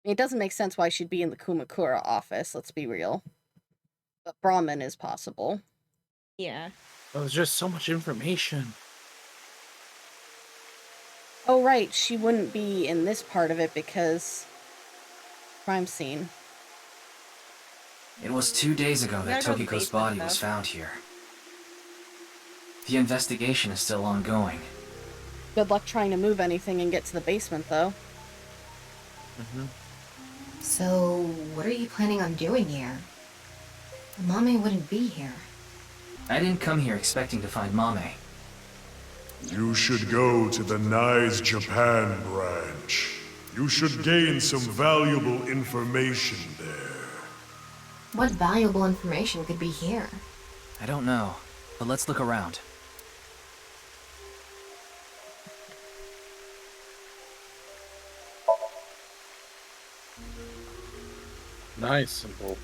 It doesn't make sense why she'd be in the Kumakura office, let's be real. But Brahmin is possible. Yeah. There's just so much information. Oh, right, she wouldn't be in this part of it because... crime scene. It was 2 days ago that Gotta go to the Tokiko's basement, body though. was found here. The investigation is still ongoing. Good luck trying to move anything and get to the basement, though. So, what are you planning on doing here? Mame wouldn't be here. I didn't come here expecting to find Mame. You should go to the Nice Japan branch. You should gain some valuable information there. What valuable information could be here? I don't know, but let's look around. Nice, simple.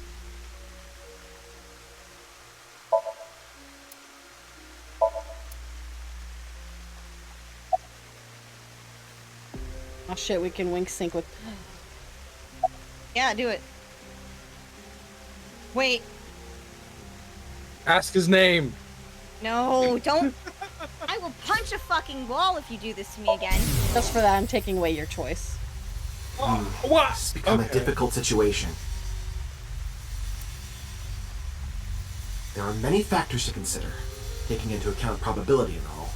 Oh shit, we can wink sync with... Yeah, do it. Wait. Ask his name. No, don't. I will punch a fucking wall if you do this to me again. Just for that, I'm taking away your choice. What? It's become a difficult situation. There are many factors to consider, taking into account probability and all.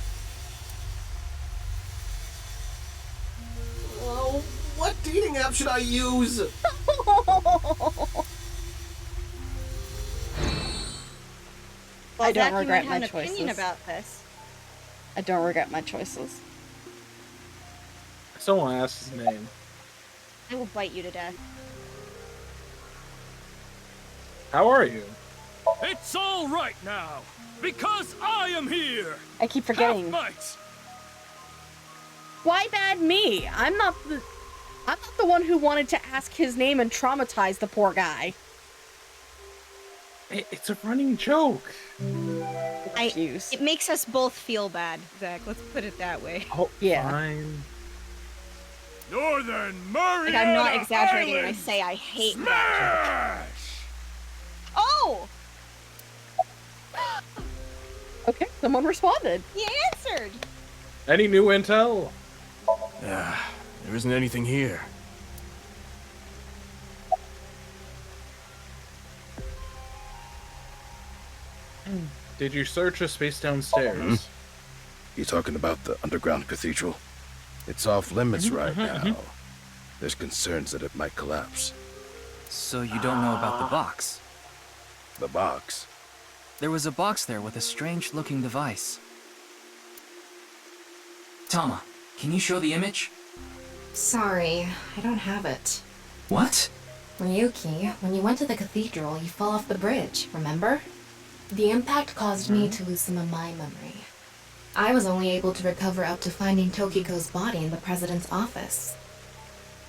Oh, what dating app should I use? I don't Zach, you regret might my have an opinion choices. about this. I don't regret my choices. I still want to ask his name. I will bite you to death. How are you? It's all right now, because I am here. I keep forgetting. Half-mites. Why bad me? I'm not the one who wanted to ask his name and traumatize the poor guy. It's a running joke. Excuse. It makes us both feel bad, Zach. Let's put it that way. Oh, Yeah. fine. Northern Mariana Like, I'm not exaggerating when I Islands. say I hate that joke. Smash! Oh! Okay, someone responded. He answered! Any new intel? There isn't anything here. Did you search a space downstairs? You talking about the underground cathedral? It's off limits right now. There's concerns that it might collapse. So you don't know about the box? The box. There was a box there with a strange-looking device. Tama, can you show the image? Sorry, I don't have it. What? Ryuki, when you went to the cathedral, you fell off the bridge, remember? The impact caused me to lose some of my memory. I was only able to recover up to finding Tokiko's body in the president's office.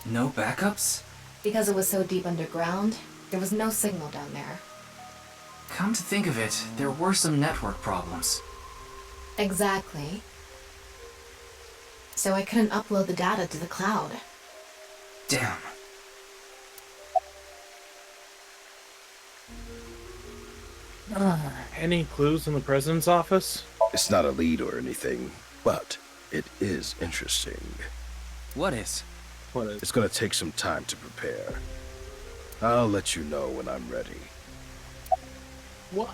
No backups? Because it was so deep underground, there was no signal down there. Come to think of it, there were some network problems. Exactly. So I couldn't upload the data to the cloud. Damn. Any clues in the president's office? It's not a lead or anything, but it is interesting. What is? What is? It's gonna take some time to prepare. I'll let you know when I'm ready. What?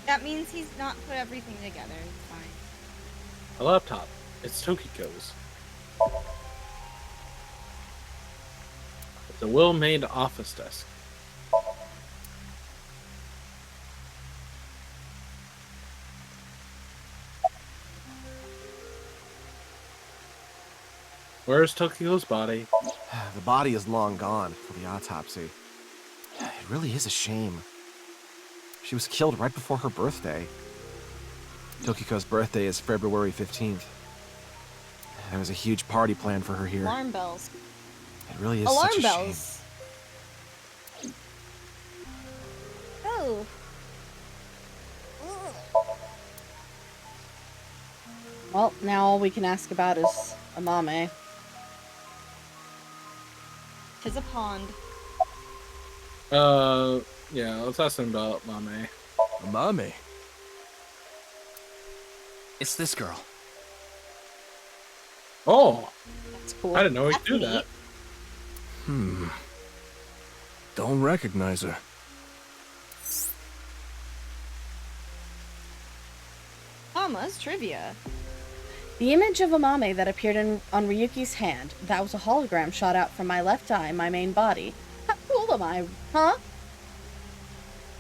That means he's not put everything together. It's fine. A laptop. It's Tokiko's. It's a well-made office desk. Where's Tokiko's body? The body is long gone for the autopsy. It really is a shame. She was killed right before her birthday. Tokiko's birthday is February 15th. There was a huge party planned for her here. Alarm bells. It really is Alarm such a bells. Oh. Well, now all we can ask about is Amame. 'Tis a pond. Yeah, let's ask him about Mame. Mame. It's this girl. Oh, That's cool. I didn't know he That's could do neat. that. Don't recognize her. Thomas, trivia. The image of Amame that appeared on Ryuki's hand, that was a hologram shot out from my left eye, my main body. How cool am I, huh?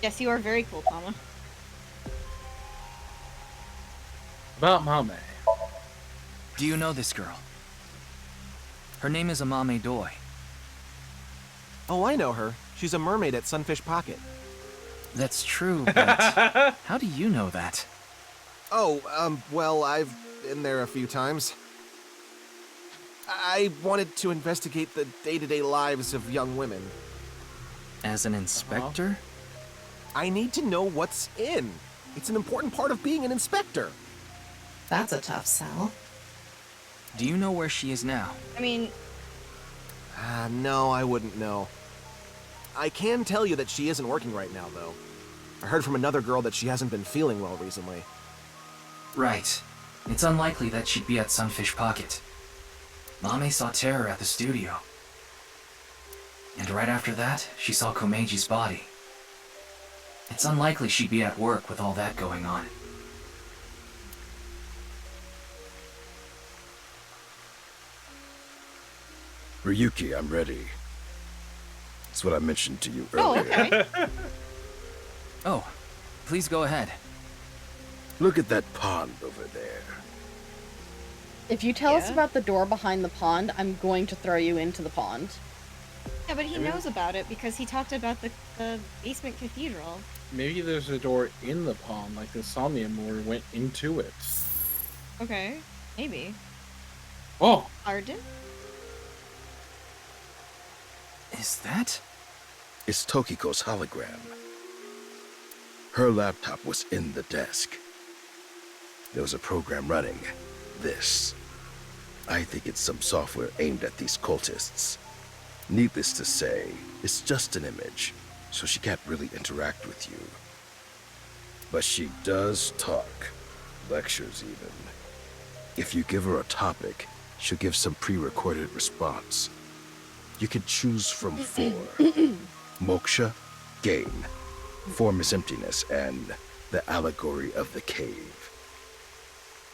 Yes, you are very cool, Tama. About Mame. Do you know this girl? Her name is Amame Doi. Oh, I know her. She's a mermaid at Sunfish Pocket. That's true, but how do you know that? Oh, well, I've been there a few times. I wanted to investigate the day-to-day lives of young women. As an inspector? I need to know what's in. It's an important part of being an inspector. That's a tough sell. Do you know where she is now? I mean, No, I wouldn't know. I can tell you that she isn't working right now, though. I heard from another girl that she hasn't been feeling well recently. Right. It's unlikely that she'd be at Sunfish Pocket. Mame saw Terror at the studio. And right after that, she saw Komeji's body. It's unlikely she'd be at work with all that going on. Ryuki, I'm ready. It's what I mentioned to you oh, earlier. okay. Oh, please go ahead. Look at that pond over there. If you tell us Yeah. about the door behind the pond, I'm going to throw you into the pond. Yeah, but he knows about it because he talked about the basement cathedral. Maybe there's a door in the pond, like the Somnium went into it. Okay, maybe. Oh, Arden? Is that? It's Tokiko's hologram. Her laptop was in the desk. There was a program running this. I think it's some software aimed at these cultists. Needless to say, it's just an image, so she can't really interact with you. But she does talk, lectures even. If you give her a topic, she'll give some pre-recorded response. You can choose from 4. Moksha, gain. Form is emptiness, and the allegory of the cave.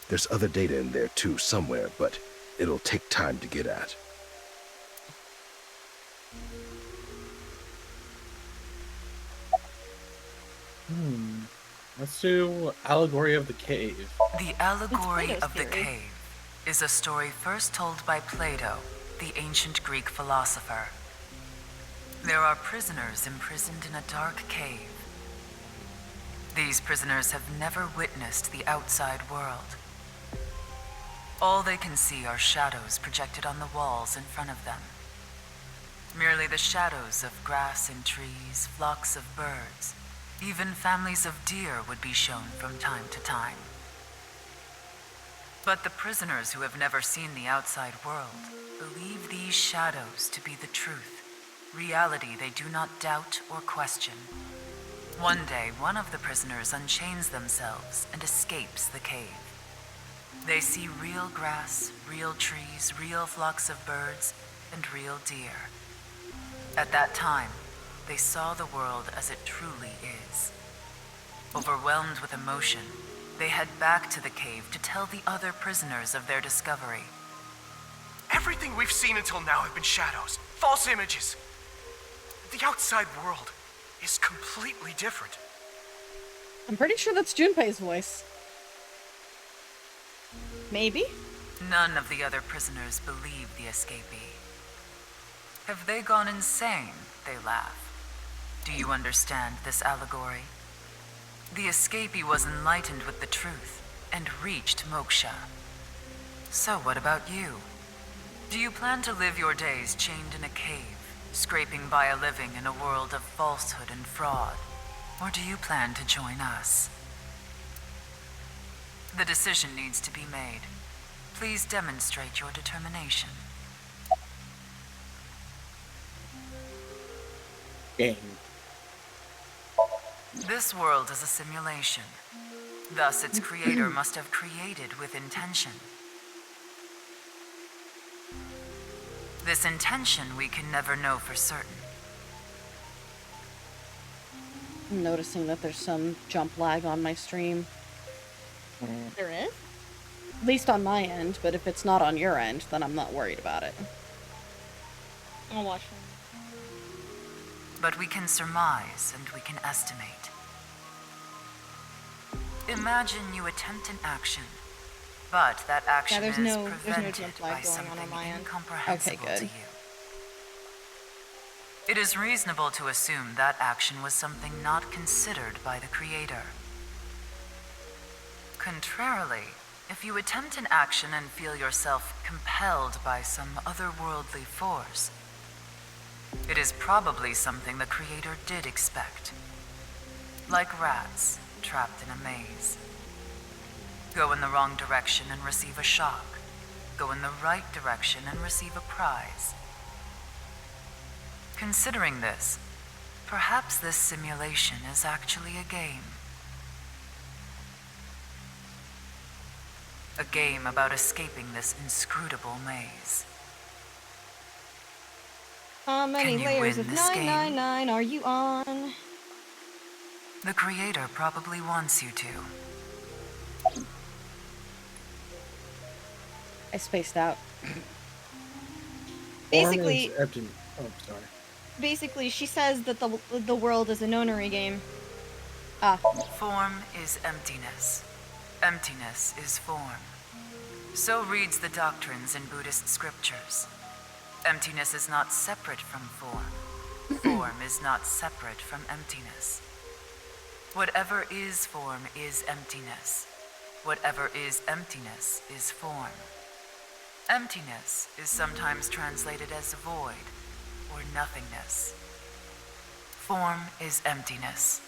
There's other data in there too somewhere, but it'll take time to get at. let's do Allegory of the Cave. The Allegory Plato's of the theory. Cave is a story first told by Plato, the ancient Greek philosopher. There are prisoners imprisoned in a dark cave. These prisoners have never witnessed the outside world. All they can see are shadows projected on the walls in front of them. Merely the shadows of grass and trees, flocks of birds, even families of deer would be shown from time to time. But the prisoners who have never seen the outside world believe these shadows to be the truth, reality they do not doubt or question. One day, one of the prisoners unchains themselves and escapes the cave. They see real grass, real trees, real flocks of birds, and real deer. At that time, they saw the world as it truly is. Overwhelmed with emotion, they head back to the cave to tell the other prisoners of their discovery. Everything we've seen until now have been shadows, false images. The outside world is completely different. I'm pretty sure that's Junpei's voice. Maybe? None of the other prisoners believe the escapee. Have they gone insane? They laugh. Do you understand this allegory? The escapee was enlightened with the truth and reached moksha. So what about you? Do you plan to live your days chained in a cave, scraping by a living in a world of falsehood and fraud? Or do you plan to join us? The decision needs to be made. Please demonstrate your determination. Game. This world is a simulation. Thus, its creator must have created with intention. This intention we can never know for certain. I'm noticing that there's some jump lag on my stream. There is? At least on my end, but if it's not on your end, then I'm not worried about it. I'll watch them. But we can surmise and we can estimate. Imagine you attempt an action, but that action there's is no prevented jump by lag going on something my end. incomprehensible Okay, good. to you. It is reasonable to assume that action was something not considered by the creator. Contrarily, if you attempt an action and feel yourself compelled by some otherworldly force, it is probably something the creator did expect. Like rats trapped in a maze. Go in the wrong direction and receive a shock. Go in the right direction and receive a prize. Considering this, perhaps this simulation is actually a game. A game about escaping this inscrutable maze. How many Can you layers win of this game? 999 are you on? The creator probably wants you to. I spaced out. Basically, Oh, sorry. basically, she says that the world is a nonary game. Form is emptiness. Emptiness is form. So reads the doctrines in Buddhist scriptures. Emptiness is not separate from form. Form is not separate from emptiness. Whatever is form is emptiness. Whatever is emptiness is form. Emptiness is sometimes translated as void or nothingness. Form is emptiness.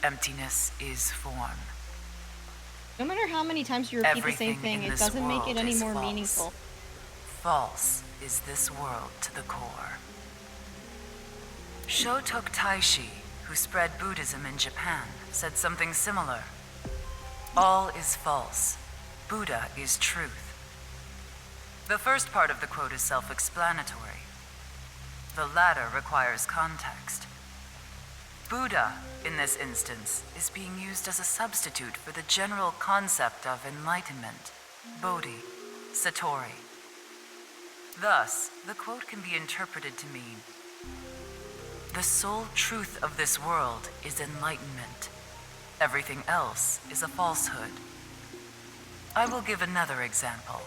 Emptiness is form. No matter how many times you repeat Everything the same thing, in it this doesn't make it world any is more false. meaningful. False is this world to the core. Shotok Taishi, who spread Buddhism in Japan, said something similar. All is false. Buddha is truth. The first part of the quote is self-explanatory. The latter requires context. Buddha, in this instance, is being used as a substitute for the general concept of enlightenment, Bodhi, Satori. Thus, the quote can be interpreted to mean, the sole truth of this world is enlightenment. Everything else is a falsehood. I will give another example.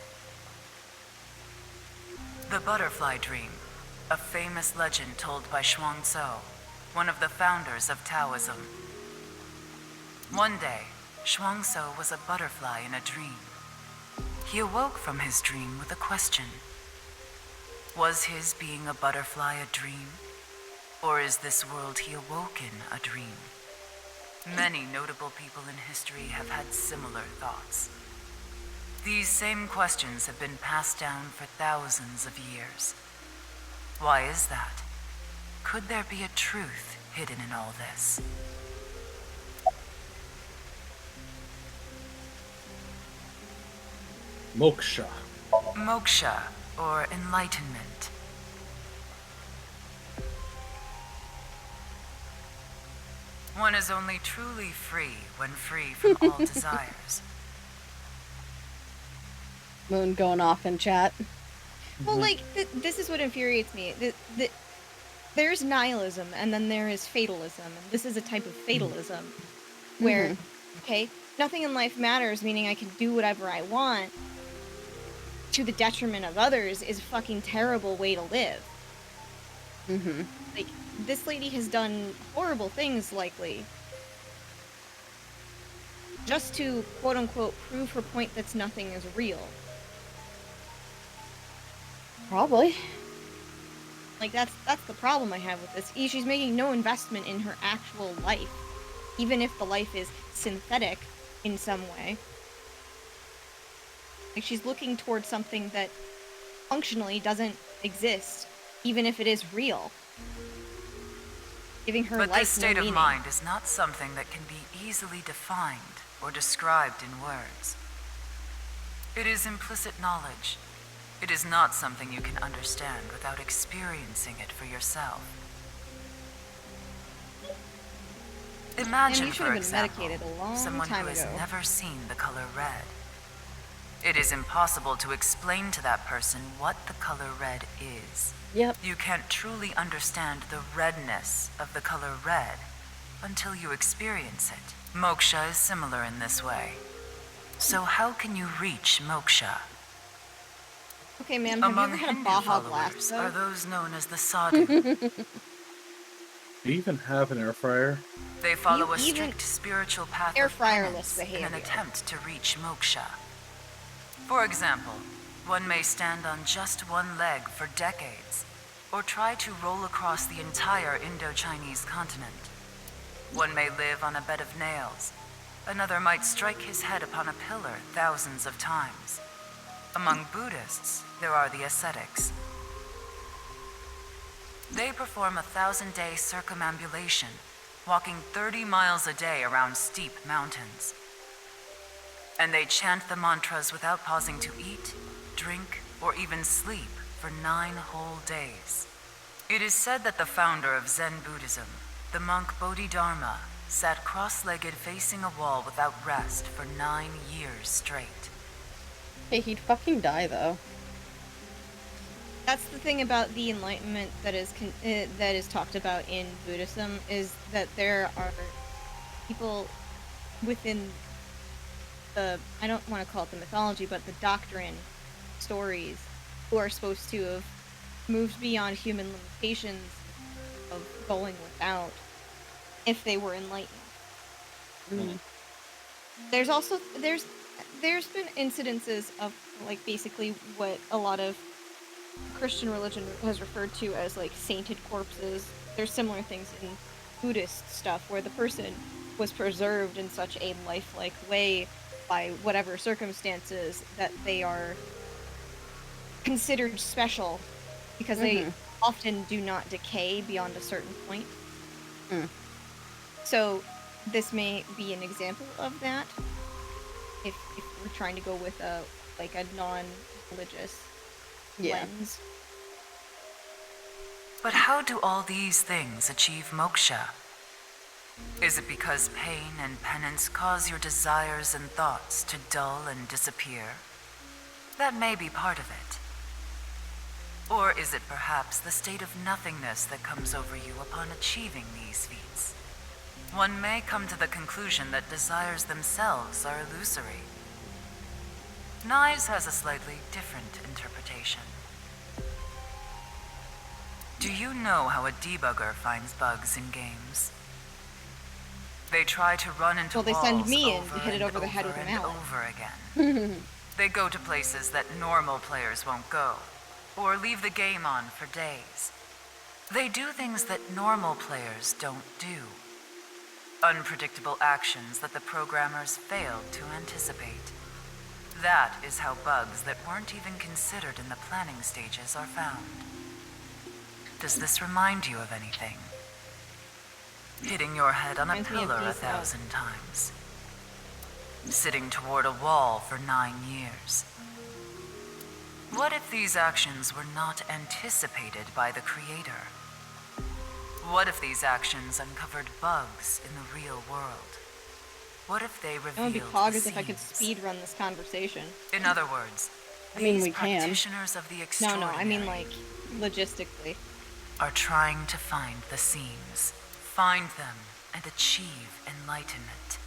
The butterfly dream, a famous legend told by Chuang-Tzu, one of the founders of Taoism. One day, Chuang-Tzu was a butterfly in a dream. He awoke from his dream with a question. Was his being a butterfly a dream? Or is this world he awoke in a dream? Many notable people in history have had similar thoughts. These same questions have been passed down for thousands of years. Why is that? Could there be a truth hidden in all this? Moksha. Moksha, or enlightenment. One is only truly free when free from all desires. Moon going off in chat. Well, like, this is what infuriates me. There's nihilism, and then there is fatalism. And this is a type of fatalism where, okay, nothing in life matters, meaning I can do whatever I want, to the detriment of others, is a fucking terrible way to live. Like, this lady has done horrible things, likely, just to, quote-unquote, prove her point that nothing is real. Probably. Like, that's the problem I have with this. She's making no investment in her actual life, even if the life is synthetic in some way. Like, she's looking towards something that functionally doesn't exist, even if it is real. giving her But life this state no of meaning. mind is not something that can be easily defined or described in words. It is implicit knowledge. It is not something you can understand without experiencing it for yourself. Imagine, you should for have been example, medicated a long someone time who has ago. never seen the color red. It is impossible to explain to that person what the color red is. Yep. You can't truly understand the redness of the color red until you experience it. Moksha is similar in this way. So how can you reach moksha? Okay, ma'am, have Among you ever had a Hindu Baja Blast, followers though? are those known as the sadhu. Do you even have an air fryer? They follow You a even- strict spiritual path Air of fryer-less penance in an behavior. attempt to reach moksha. For example, one may stand on just one leg for decades, or try to roll across the entire Indo-Chinese continent. One may live on a bed of nails. Another might strike his head upon a pillar thousands of times. Among Buddhists, there are the ascetics. They perform a 1,000-day circumambulation, walking 30 miles a day around steep mountains. And they chant the mantras without pausing to eat, drink, or even sleep for 9 whole days. It is said that the founder of Zen Buddhism, the monk Bodhidharma, sat cross-legged facing a wall without rest for 9 years straight. Hey, he'd fucking die, though. That's the thing about the enlightenment that is talked about in Buddhism, is that there are people within the, I don't want to call it the mythology, but the doctrine stories, who are supposed to have moved beyond human limitations of going without if they were enlightened. Mm. There's also there's been incidences of like basically what a lot of Christian religion has referred to as like sainted corpses. There's similar things in Buddhist stuff where the person was preserved in such a lifelike way by whatever circumstances that they are considered special because they often do not decay beyond a certain point. So this may be an example of that if we're trying to go with a non-religious lens. But how do all these things achieve moksha? Is it because pain and penance cause your desires and thoughts to dull and disappear? That may be part of it. Or is it perhaps the state of nothingness that comes over you upon achieving these feats? One may come to the conclusion that desires themselves are illusory. Knives has a slightly different interpretation. Do you know how a debugger finds bugs in games? They try to run into Well, they walls send me in over to hit it and over the head with a and mallet. over again. They go to places that normal players won't go, or leave the game on for days. They do things that normal players don't do. Unpredictable actions that the programmers failed to anticipate. That is how bugs that weren't even considered in the planning stages are found. Does this remind you of anything? Hitting your head on a Reminds me of pillar Peace Out. 1,000 times. Sitting toward a wall for 9 years. What if these actions were not anticipated by the creator? What if these actions uncovered bugs in the real world? What if they I would revealed be the pogged if I could seams? speed run this conversation. In other words, I mean, these we can. practitioners of the No, extraordinary I mean like logistically. are trying to find the seams, find them, and achieve enlightenment.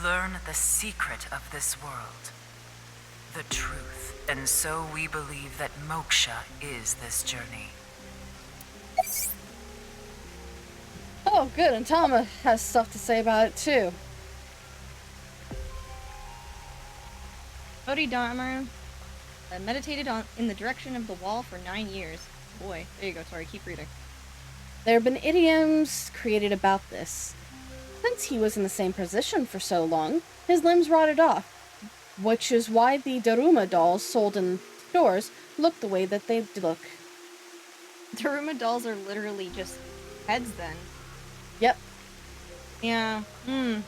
Learn the secret of this world, the truth. And so we believe that moksha is this journey. Oh, good, and Tama has stuff to say about it, too. Bodhidharma meditated in the direction of the wall for 9 years. Boy, there you go, sorry, keep reading. There have been idioms created about this. Since he was in the same position for so long, his limbs rotted off, which is why the Daruma dolls sold in stores look the way that they look. Daruma dolls are literally just heads then. Yep. Yeah. Hmm.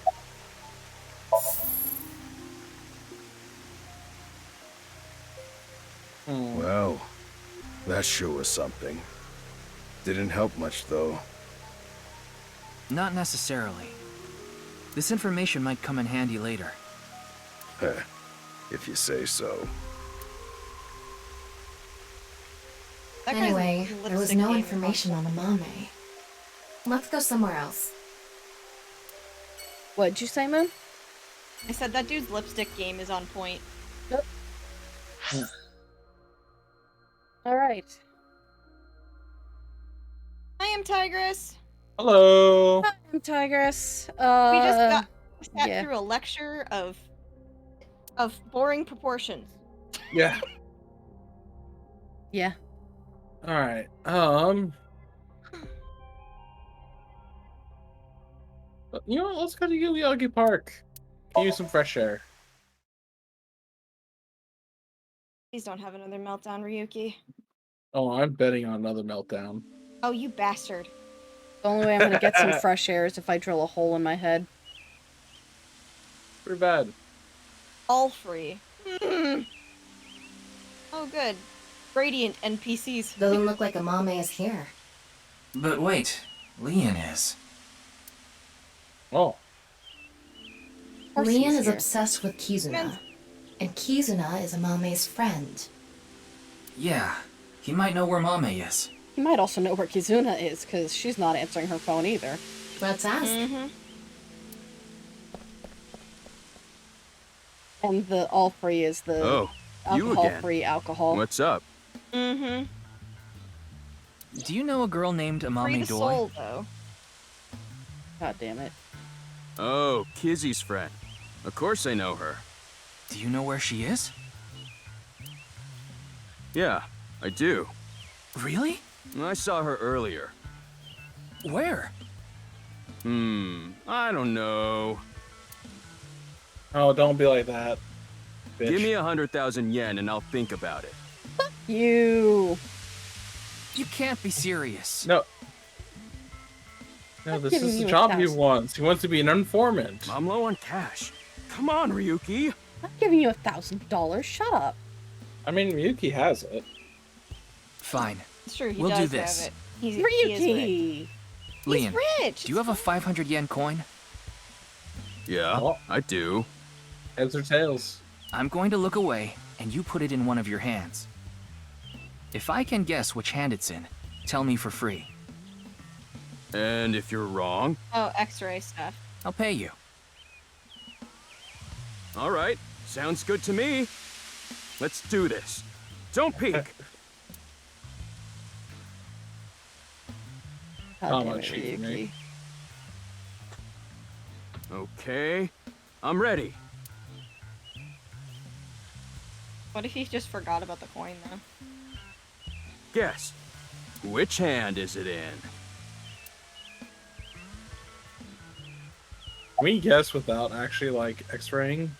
Well, that sure was something. Didn't help much, though. Not necessarily. This information might come in handy later. Heh, if you say so. That guy's Anyway, there was lipstick no game information on Amame. Let's go somewhere else. What'd you say, Moon? I said that dude's lipstick game is on point. Yep. Alright. I am Tigress. Hello. I'm Tigress. We just sat yeah. through a lecture of boring proportions. Yeah. Yeah. All right. You know what? Let's go to Yogi Park. Give you some fresh air. Please don't have another meltdown, Ryuki. Oh, I'm betting on another meltdown. Oh, you bastard. The only way I'm gonna get some fresh air is if I drill a hole in my head. Pretty bad. All free. Oh, good. Gradient NPCs. Doesn't look like Amame is here. But wait, Leon is. Oh. Leon is obsessed with Kizuna. And Kizuna is Amame's friend. Yeah, he might know where Mame is. He might also know where Kizuna is, because she's not answering her phone either. Let's ask. Mm-hmm. And the all free is the alcohol-free alcohol. What's up? Mm-hmm. Do you know a girl named Free Amame the Doi? soul, though. God damn it. Oh, Kizzy's friend. Of course I know her. Do you know where she is? Yeah, I do. Really? I saw her earlier. Where? I don't know. Oh, don't be like that, bitch. Give me 100,000 yen and I'll think about it. You. You can't be serious. No. No, this giving is the you job he 1,000. wants. He wants to be an informant. I'm low on cash. Come on, Ryuki. I'm giving you $1,000. Shut up. I mean, Ryuki has it. Fine. It's true, he We'll does do this. have it. He is Ryuki. Leon, rich. do you have a 500 yen coin? Yeah, Oh. I do. Heads or tails? I'm going to look away, and you put it in one of your hands. If I can guess which hand it's in, tell me for free. And if you're wrong? Oh, X-ray stuff. I'll pay you. All right, sounds good to me. Let's do this. Don't peek. God damn on, it, cheat for me. Ryuki. Okay, I'm ready. What if he just forgot about the coin, though? Guess. Which hand is it in? Can we guess without actually, like, x-raying?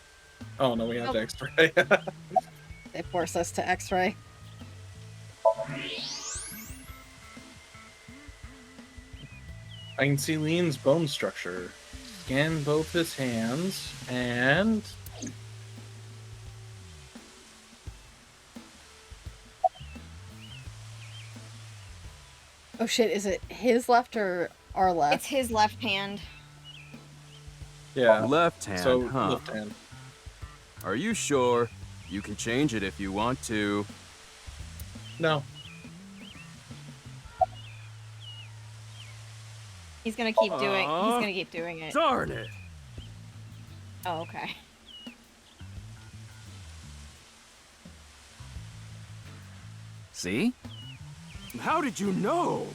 Oh, no, we have to x-ray. They force us to x-ray. I can see Lean's bone structure. Scan both his hands, and... Oh shit, is it his left or our left? It's his left hand. Yeah. Left hand, So, huh? left hand. Are you sure? You can change it if you want to. No. He's gonna keep doing. He's gonna keep doing it. Darn it! Oh, okay. See? How did you know?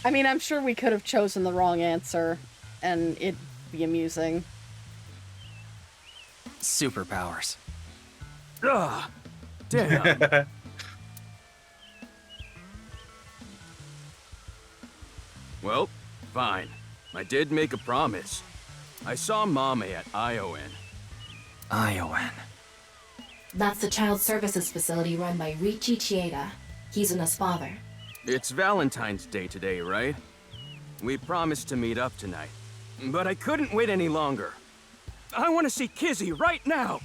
I mean, I'm sure we could have chosen the wrong answer, and it'd be amusing. Superpowers. Ugh! Damn! Well, fine. I did make a promise. I saw Mame at Iowan. Iowan. That's the child services facility run by Riichi Chieda, Kizuna's father. It's Valentine's Day today, right? We promised to meet up tonight, but I couldn't wait any longer. I want to see Kizzy right now!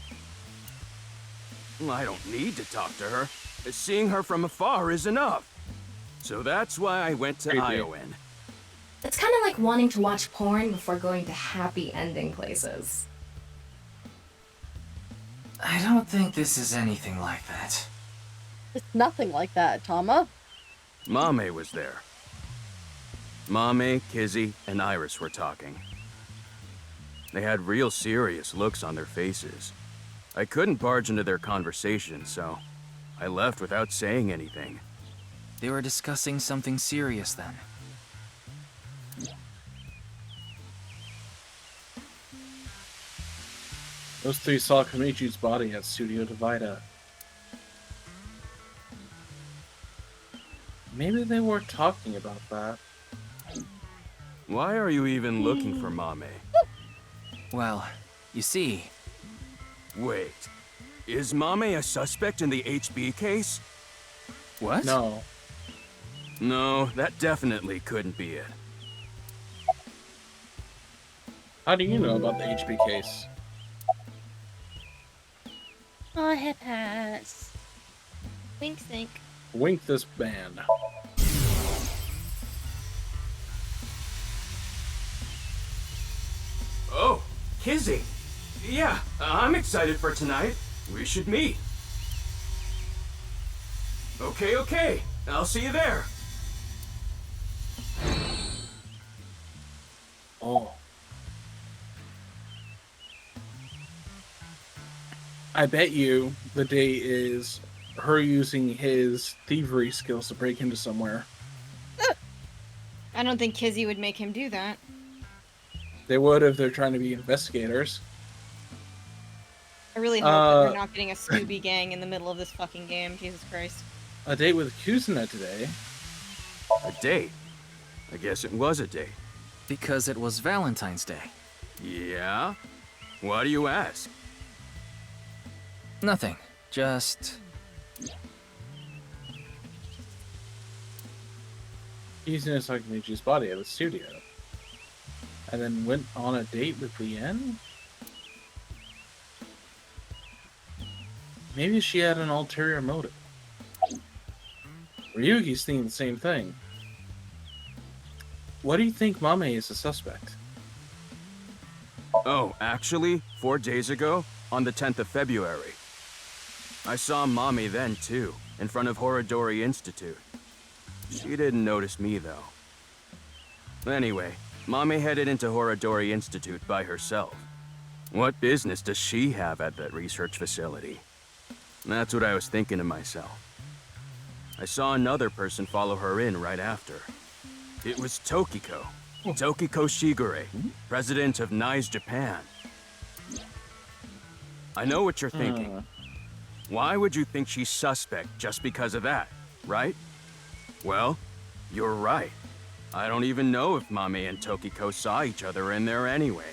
I don't need to talk to her. Seeing her from afar is enough. So that's why I went to Iowan. It's kind of like wanting to watch porn before going to happy ending places. I don't think this is anything like that. It's nothing like that, Tama. Mame was there. Mame, Kizzy, and Iris were talking. They had real serious looks on their faces. I couldn't barge into their conversation, so I left without saying anything. They were discussing something serious then. Those three saw Komechi's body at Studio Divida. Maybe they were talking about that. Why are you even looking for Mame? Well, you see... Wait, is Mame a suspect in the HB case? What? No. No, that definitely couldn't be it. How do you know about the HB case? Oh, hip pass. Wink sink. Wink this band. Oh, Kizzy. Yeah, I'm excited for tonight. We should meet. Okay. I'll see you there. Oh. I bet you the day is her using his thievery skills to break into somewhere. I don't think Kizzy would make him do that. They would if they're trying to be investigators. I really hope that we're not getting a Scooby gang in the middle of this fucking game. Jesus Christ. A date with Kuzuna today. A date? I guess it was a date. Because it was Valentine's Day. Yeah? Why do you ask? Nothing. Just... Kuzuna saw Komechi's body at the studio. And then went on a date with Lien? Maybe she had an ulterior motive. Ryugi's thinking the same thing. What do you think Mame is a suspect? Oh, actually, 4 days ago, on the 10th of February. I saw Mame then, too, in front of Horodori Institute. She didn't notice me, though. Anyway, Mame headed into Horodori Institute by herself. What business does she have at that research facility? That's what I was thinking to myself. I saw another person follow her in right after. It was Tokiko. Tokiko Shigure, president of NICE Japan. I know what you're thinking. Why would you think she's suspect just because of that, right? Well, you're right. I don't even know if Mame and Tokiko saw each other in there anyway.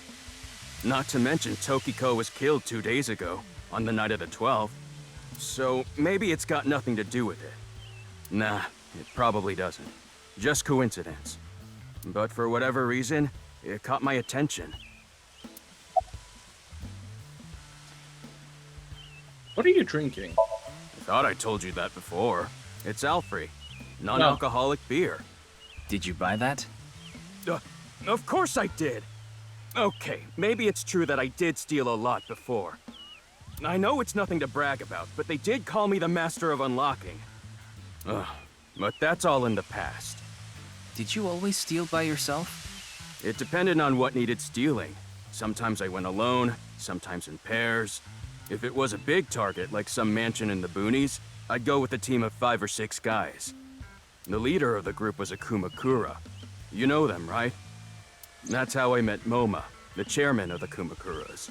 Not to mention Tokiko was killed 2 days ago, on the night of the 12th. So maybe it's got nothing to do with it. Nah, it probably doesn't. Just coincidence. But for whatever reason, it caught my attention. What are you drinking? I thought I told you that before. It's Alfrey. Non-alcoholic beer. Did you buy that? Of course I did. Okay, maybe it's true that I did steal a lot before. I know it's nothing to brag about, but they did call me the Master of Unlocking. But that's all in the past. Did you always steal by yourself? It depended on what needed stealing. Sometimes I went alone, sometimes in pairs. If it was a big target, like some mansion in the boonies, I'd go with a team of 5 or 6 guys. The leader of the group was a Kumakura. You know them, right? That's how I met Moma, the chairman of the Kumakuras.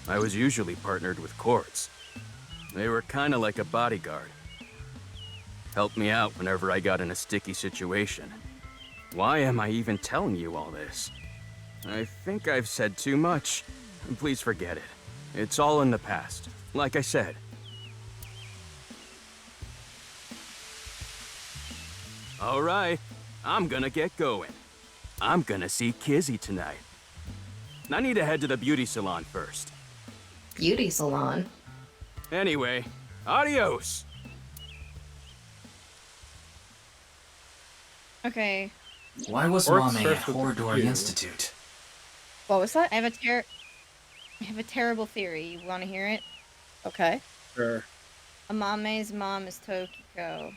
I was usually partnered with Quartz. They were kinda like a bodyguard. Helped me out whenever I got in a sticky situation. Why am I even telling you all this? I think I've said too much. Please forget it. It's all in the past, like I said. All right, I'm gonna get going. I'm gonna see Kizzy tonight. I need to head to the beauty salon first. Beauty salon? Anyway, adios! Okay. Why was Or it Mame at starts with Horodori Q. Institute? What was that? I have a terrible theory. You want to hear it? Okay. Sure. Amame's mom is Tokiko.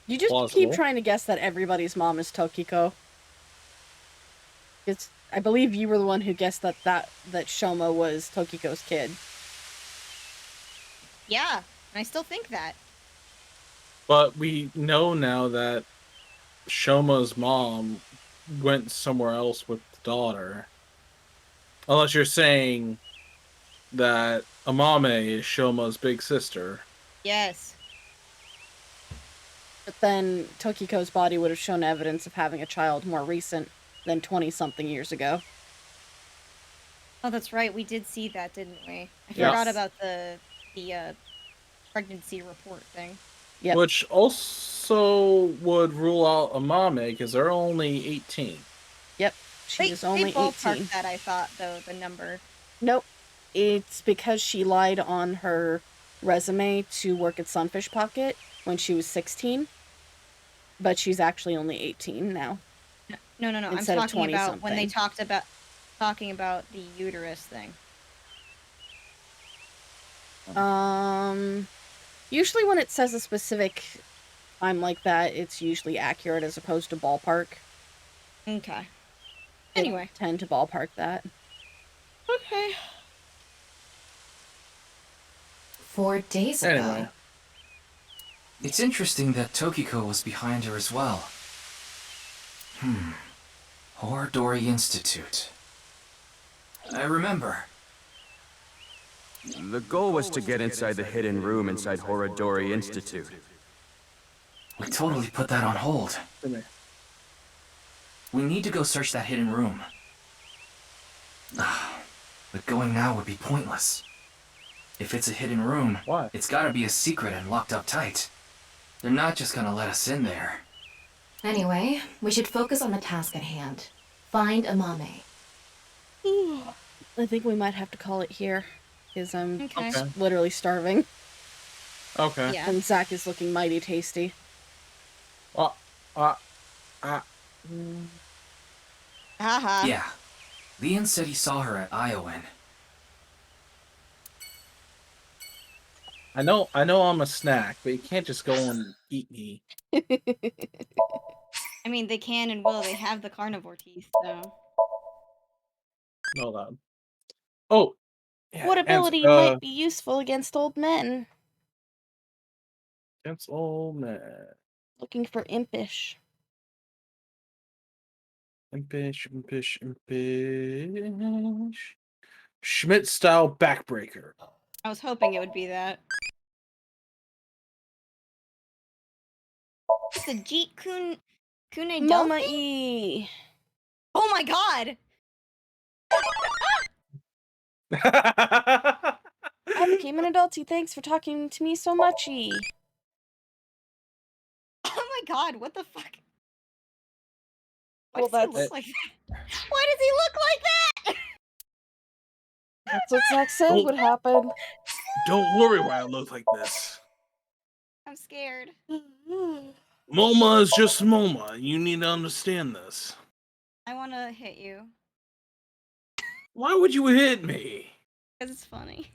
You just Plausible. keep trying to guess that everybody's mom is Tokiko. I believe you were the one who guessed that Shoma was Tokiko's kid. Yeah, I still think that. But we know now that Shoma's mom went somewhere else with the daughter. Unless you're saying that Amame is Shoma's big sister. Yes. But then Tokiko's body would have shown evidence of having a child more recent than 20-something years ago. Oh, that's right. We did see that, didn't we? I Yes. forgot about the pregnancy report thing. Yep. Which also would rule out Amame because they're only 18. Yep. She was only they ballparked 18. that, I thought, though, the number. Nope. It's because she lied on her resume to work at Sunfish Pocket when she was 16. But she's actually only 18 now. No. Instead I'm of talking about when they 20-something. talking about the uterus thing. Usually when it says a specific time like that, it's usually accurate as opposed to ballpark. Okay. They Anyway. tend to ballpark that. Okay. 4 days ago. Anyway. It's interesting that Tokiko was behind her as well. Horodori Institute. I remember. The goal was to get inside the hidden room inside Horodori Institute. We totally put that on hold. We need to go search that hidden room. But going now would be pointless. If it's a hidden room, it's gotta be a secret and locked up tight. They're not just gonna let us in there. Anyway, we should focus on the task at hand. Find Amame. I think we might have to call it here. Because I'm Okay. literally starving. Okay. Yeah. And Zach is looking mighty tasty. Haha. Yeah. Leon said he saw her at Iowan. I know I'm a snack, but you can't just go and eat me. I mean, they can and will. They have the carnivore teeth, so. No, that. Oh. Yeah, What ability might be useful against old men? Against old man. Looking for impish. Impish. Schmidt style backbreaker. I was hoping it would be that. It's a Jeet Kune Mama Dolphin? E. Oh my god! I became an adulty. Thanks for talking to me so muchy. Oh my god, what the fuck? Why Well, does he that's- look like that? Why does he look like that? That's what Zach said would happen. Don't worry why I look like this. I'm scared. MoMA is just MoMA. You need to understand this. I want to hit you. Why would you hit me? Because it's funny.